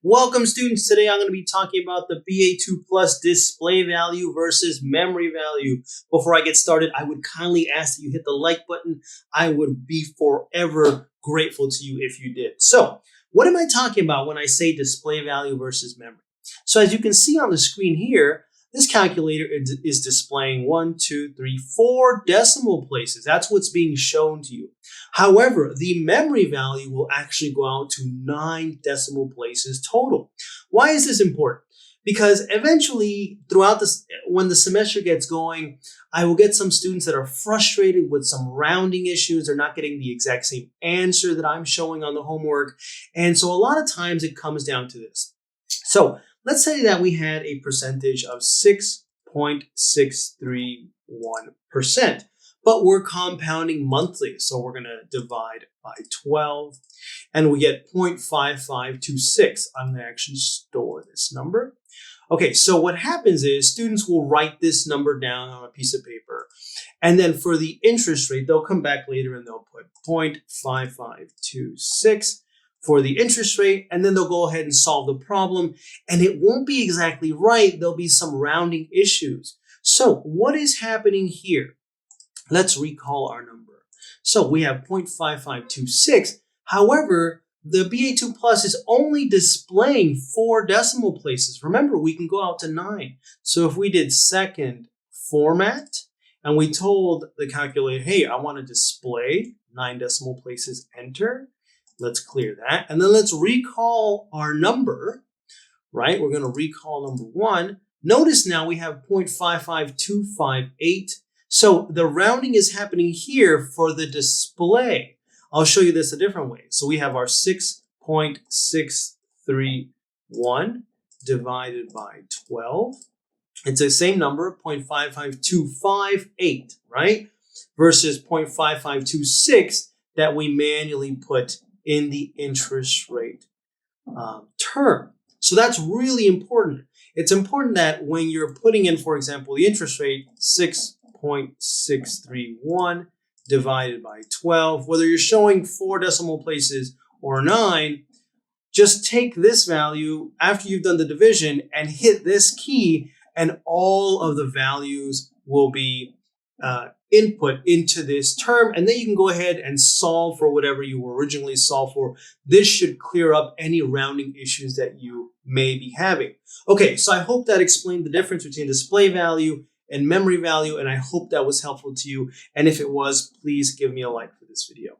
Welcome students, today I'm going to be talking about the BA2+ display value versus memory value. Before I get started, I would kindly ask that you hit the like button. I would be forever grateful to you if you did. So what am I talking about when I say display value versus memory? So as you can see on the screen here, this calculator is displaying 4 decimal places. That's what's being shown to you. However, the memory value will actually go out to 9 decimal places total. Why is this important? Because eventually, throughout this, when the semester gets going, I will get some students that are frustrated with some rounding issues. They're not getting the exact same answer that I'm showing on the homework. And so a lot of times it comes down to this. So let's say that we had a percentage of 6.631%, but we're compounding monthly. So we're going to divide by 12 and we get 0.5526. I'm going to actually store this number. Okay, so what happens is students will write this number down on a piece of paper. And then for the interest rate, they'll come back later and they'll put 0.5526 for the interest rate, and then they'll go ahead and solve the problem, and it won't be exactly right. There'll be some rounding issues. So what is happening here? Let's recall our number. So we have 0.5526. However, the BA2+ is only displaying 4 decimal places. Remember, we can go out to 9. So if we did second format, and we told the calculator, hey, I want to display 9 decimal places, enter. Let's clear that. And then let's recall our number, right? We're going to recall number 1. Notice now we have 0.55258. So the rounding is happening here for the display. I'll show you this a different way. So we have our 6.631 divided by 12. It's the same number, 0.55258, right? Versus 0.5526 that we manually put in the interest rate term. So that's really important. It's important that when you're putting in, for example, the interest rate, 6.631 divided by 12, whether you're showing 4 decimal places or 9, just take this value after you've done the division and hit this key, and all of the values will be input into this term, and then you can go ahead and solve for whatever you originally solved for. This should clear up any rounding issues that you may be having. Okay, so I hope that explained the difference between display value and memory value, and I hope that was helpful to you. And if it was, please give me a like for this video.